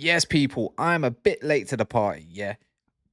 Yes, people, I'm a bit late to the party. Yeah.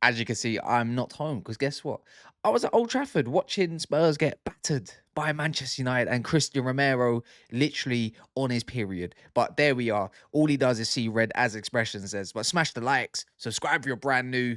As you can see, I'm not home because guess what? I was at Old Trafford watching Spurs get battered by Manchester United and Cristian Romero literally on his period. But there we are. All he does is see red, as expression says. But smash the likes, subscribe if you're brand new.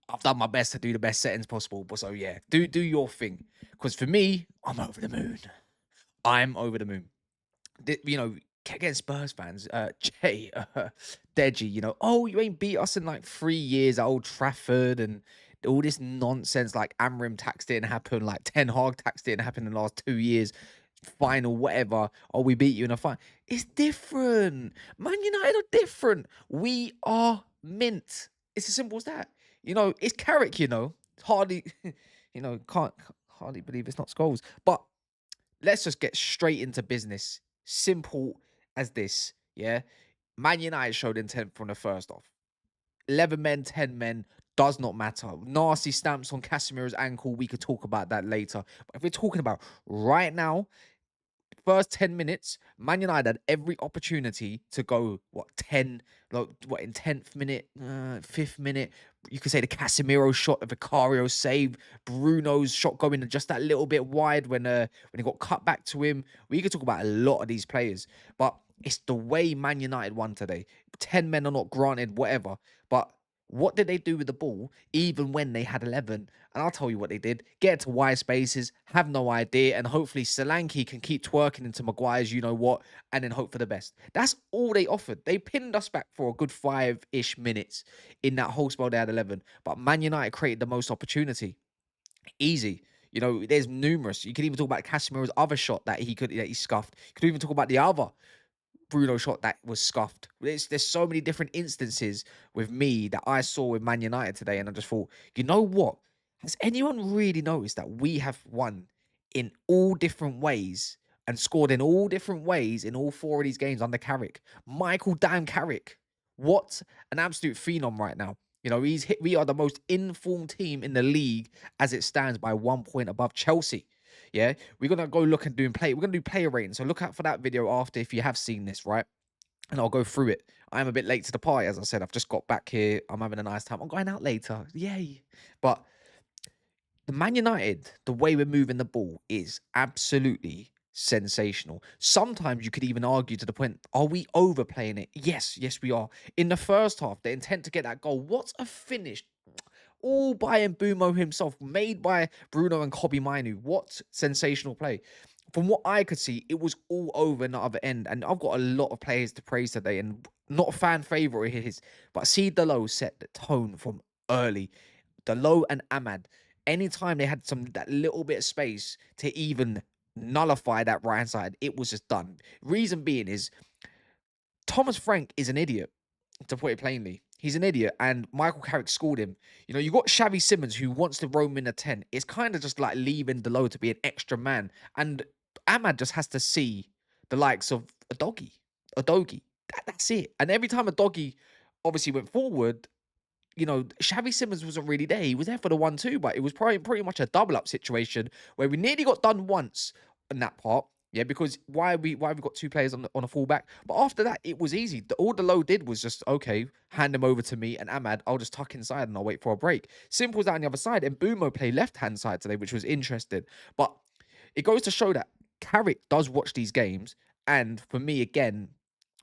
I've done my best to do the best settings possible. But so yeah, do your thing. Because for me, I'm over the moon. I'm over the moon. You know, against Spurs fans, Jay, Deji, oh, you ain't beat us in like 3 years at Old Trafford and all this nonsense like Amrim tax didn't happen, like Ten Hag tax didn't happen in the last 2 years, final, whatever. Oh, we beat you in a fight. It's different. Man United are different. We are mint. It's as simple as that. It's Carrick, hardly, can't hardly believe it's not Scholes. But let's just get straight into business. Simple as this. Yeah. Man United showed intent from the first off. 11 men, 10 men, does not matter. Nasty stamps on Casemiro's ankle. We could talk about that later. But if we're talking about right now, first 10 minutes, Man United had every opportunity to go, 10, like, in 10th minute, 5th minute. You could say the Casemiro shot, the Vicario save, Bruno's shot going just that little bit wide when he got cut back to him. We could talk about a lot of these players, but it's the way Man United won today. 10 men are not granted, whatever, but what did they do with the ball even when they had 11? And I'll tell you what they did. Get to wide spaces, have no idea, and hopefully Solanke can keep twerking into Maguire's you-know-what, and then hope for the best. That's all they offered. They pinned us back for a good 5-ish minutes in that whole spell they had 11. But Man United created the most opportunity. Easy. There's numerous. You could even talk about Casemiro's other shot that he scuffed. You could even talk about the other Bruno shot that was scuffed. There's so many different instances with me that I saw with Man United today, and I just thought, you know what? Has anyone really noticed that we have won in all different ways and scored in all different ways in all four of these games under Carrick? Michael damn Carrick. What an absolute phenom right now. We are the most informed team in the league as it stands by 1 point above Chelsea. Yeah, we're gonna go look and we're gonna do player ratings. So look out for that video after if you have seen this, right? And I'll go through it. I'm a bit late to the party, as I said. I've just got back here. I'm having a nice time. I'm going out later. Yay. But the Man United, the way we're moving the ball is absolutely sensational. Sometimes you could even argue to the point, are we overplaying it? Yes, we are. In the first half, the intent to get that goal, what a finish. All by Mbeumo himself, made by Bruno and Kobe Mainu. What sensational play. From what I could see, it was all over in the other end. And I've got a lot of players to praise today, and not a fan favorite his. But see Delo set the tone from early. Delo and Ahmad, anytime they had that little bit of space to even nullify that right hand side, it was just done. Reason being is Thomas Frank is an idiot, to put it plainly. He's an idiot, and Michael Carrick scored him. You got Xavi Simons who wants to roam in a 10. It's kind of just like leaving Delo to be an extra man. And Ahmad just has to see the likes of a doggy. That's it. And every time a doggy obviously went forward, Xavi Simons wasn't really there. He was there for the 1-2, but it was probably pretty much a double up situation where we nearly got done once in that part. Yeah, because why have we got two players on a fullback? But after that, it was easy. All Delo did was just, okay, hand him over to me and Ahmad. I'll just tuck inside and I'll wait for a break. Simple as that on the other side. And Mbeumo played left-hand side today, which was interesting. But it goes to show that Carrick does watch these games. And for me, again,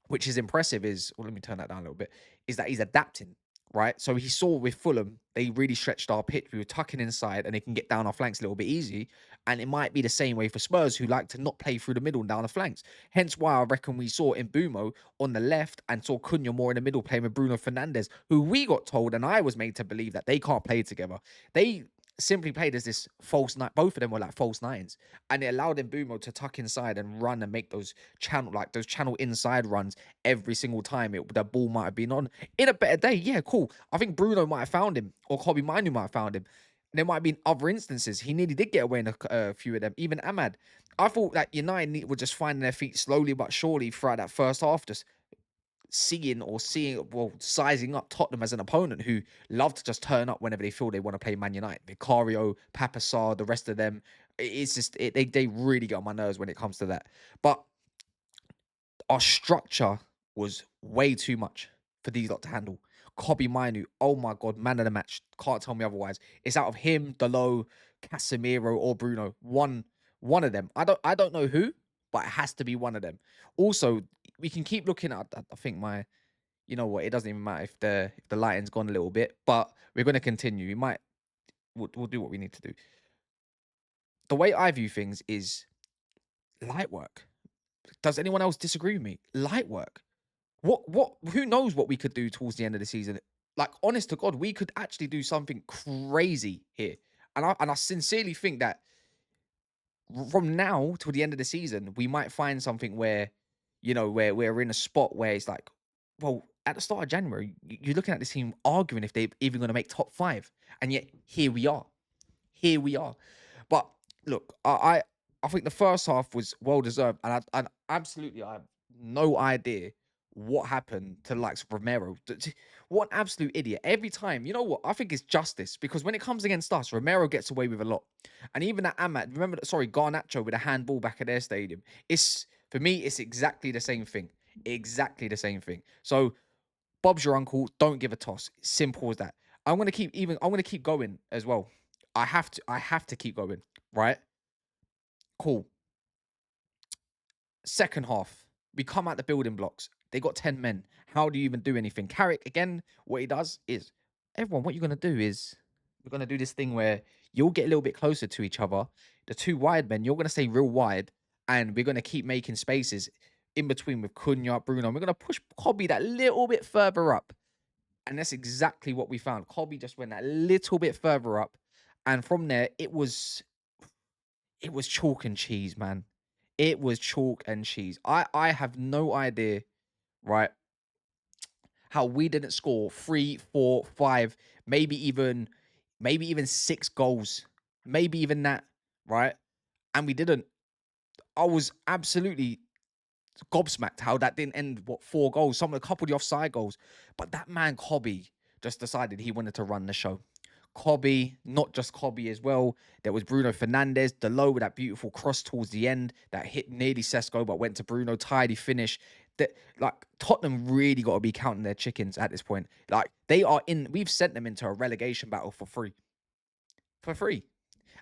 which is impressive is, well, let me turn that down a little bit, is that he's adapting, right? So he saw with Fulham, they really stretched our pitch. We were tucking inside and they can get down our flanks a little bit easy. And it might be the same way for Spurs, who like to not play through the middle and down the flanks. Hence why I reckon we saw Mbeumo on the left and saw Cunha more in the middle playing with Bruno Fernandes, who we got told, and I was made to believe that they can't play together. They simply played as this false nine. Both of them were like false nines, and it allowed Mbeumo to tuck inside and run and make those channel inside runs every single time the ball might have been on. In a better day, yeah, cool. I think Bruno might have found him, or Kobe Minu might have found him. There might have been other instances. He nearly did get away in a few of them. Even Ahmad. I thought that United were just finding their feet slowly but surely throughout that first half, just sizing up Tottenham as an opponent who love to just turn up whenever they feel they want to play Man United. Vicario, Papasar, the rest of them. It's just, they really get on my nerves when it comes to that. But our structure was way too much for these lot to handle. Kobbie Mainoo, oh my god, man of the match. Can't tell me otherwise. It's out of him, Delo, Casemiro, or Bruno. One of them. I don't know who, but it has to be one of them. Also, we can keep looking at. I think my, you know what? It doesn't even matter if the lighting's gone a little bit, but we're gonna continue. We'll do what we need to do. The way I view things is light work. Does anyone else disagree with me? Light work. Who knows what we could do towards the end of the season? Like, honest to God, we could actually do something crazy here. And I sincerely think that from now till the end of the season, we might find something where, where we're in a spot where it's like, well, at the start of January, you're looking at this team arguing if they're even going to make top five. And yet here we are. Here we are. But look, I think the first half was well deserved, and absolutely I have no idea what happened to the likes of Romero. What an absolute idiot. Every time, you know what? I think it's justice because when it comes against us, Romero gets away with a lot. And even that Ahmad, remember that, sorry, Garnacho with a handball back at their stadium. It's, for me, it's exactly the same thing. Exactly the same thing. So Bob's your uncle. Don't give a toss. Simple as that. I'm gonna keep going as well. I have to keep going. Right? Cool. Second half, we come out the building blocks. They got 10 men. How do you even do anything? Carrick, again, what he does is, everyone, what you're going to do is, we're going to do this thing where you'll get a little bit closer to each other. The two wide men, you're going to stay real wide, and we're going to keep making spaces in between with Cunha, Bruno. And we're going to push Kobbie that little bit further up. And that's exactly what we found. Kobbie just went that little bit further up. And from there, it was chalk and cheese, man. It was chalk and cheese. I have no idea, right, how we didn't score 3, 4, 5, maybe even 6 goals. Maybe even that, right? And we didn't. I was absolutely gobsmacked how that didn't end, 4 goals, a couple of the offside goals. But that man Kobbie just decided he wanted to run the show. Kobbie, not just Kobbie as well. There was Bruno Fernandes, Delo with that beautiful cross towards the end that hit nearly Sesko but went to Bruno. Tidy finish. That, like, Tottenham really got to be counting their chickens at this point. Like, they are in. We've sent them into a relegation battle for free. For free.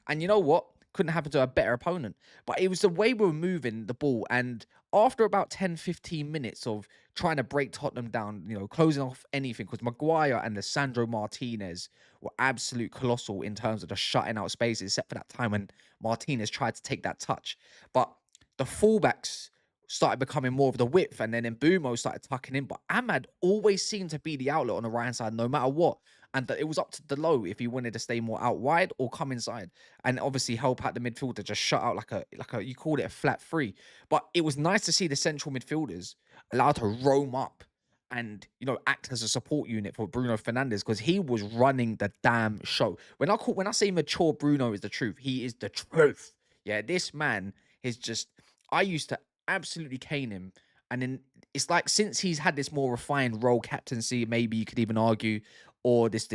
And you know what? Couldn't happen to a better opponent. But it was the way we were moving the ball. And after about 10, 15 minutes of trying to break Tottenham down, closing off anything, because Maguire and the Sandro Martinez were absolute colossal in terms of the shutting out spaces, except for that time when Martinez tried to take that touch. But the fullbacks started becoming more of the width, and then Mbeumo started tucking in. But Ahmad always seemed to be the outlet on the right hand side, no matter what. And that it was up to Delo if he wanted to stay more out wide or come inside, and obviously help out the midfield to just shut out like a you called it a flat three. But it was nice to see the central midfielders allowed to roam up and act as a support unit for Bruno Fernandes because he was running the damn show. When I say mature, Bruno is the truth. He is the truth. Yeah, this man is just. I used to absolutely cane him, and then it's like since he's had this more refined role, captaincy, maybe you could even argue, or this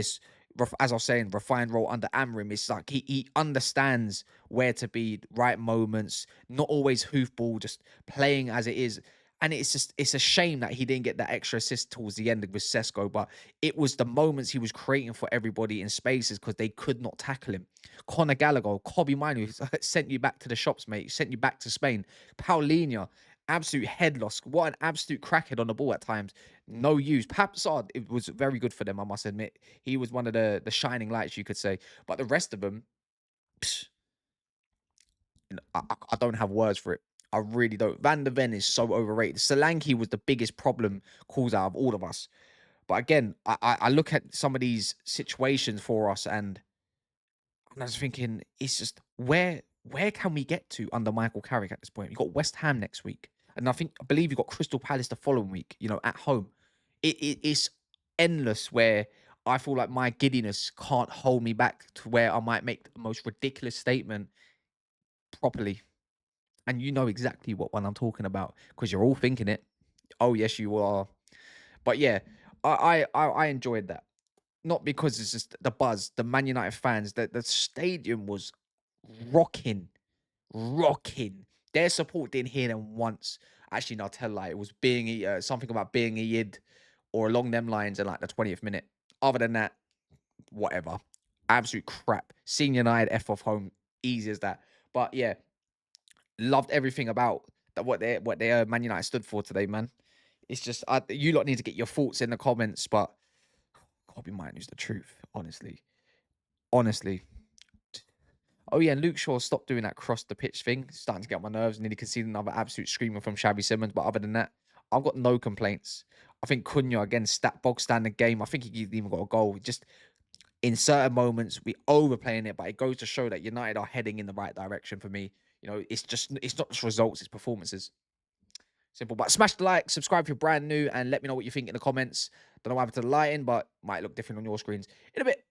as I was saying, refined role under Amrim. It's like he understands where to be, right moments, not always hoofball, just playing as it is. And it's a shame that he didn't get that extra assist towards the end with Sesko, but it was the moments he was creating for everybody in spaces because they could not tackle him. Conor Gallagher, Kobbie Mainoo sent you back to the shops, mate. Sent you back to Spain. Paulinho, absolute head loss. What an absolute crackhead on the ball at times. No use. Papsard, it was very good for them, I must admit. He was one of the shining lights, you could say. But the rest of them, psh, I don't have words for it. I really don't. Van der Ven is so overrated. Solanke was the biggest problem cause out of all of us. But again, I look at some of these situations for us and I was thinking, it's just where can we get to under Michael Carrick at this point? You've got West Ham next week. And I believe you've got Crystal Palace the following week, at home. It's endless where I feel like my giddiness can't hold me back to where I might make the most ridiculous statement properly. And you know exactly what one I'm talking about because you're all thinking it. Oh, yes, you are. But yeah, I enjoyed that. Not because it's just the buzz, the Man United fans, the stadium was rocking, rocking. Their support didn't hear them once. Actually, no, tell a lie. It was being something about being a yid or along them lines in like the 20th minute. Other than that, whatever. Absolute crap. Seeing United F off home, easy as that. But yeah, loved everything about that what their Man United stood for today, man. It's just you lot need to get your thoughts in the comments, but Kobe Bryant is the truth, honestly. Honestly. Oh yeah, and Luke Shaw stopped doing that cross the pitch thing. It's starting to get on my nerves. Nearly conceded another absolute screamer from Xavi Simons. But other than that, I've got no complaints. I think Cunha again, bog standard game. I think he even got a goal. Just in certain moments, we overplaying it, but it goes to show that United are heading in the right direction for me. You know, it's not just results, it's performances. Simple. But smash the like, subscribe if you're brand new, and let me know what you think in the comments. Don't know what happened to the lighting, but might look different on your screens. In a bit.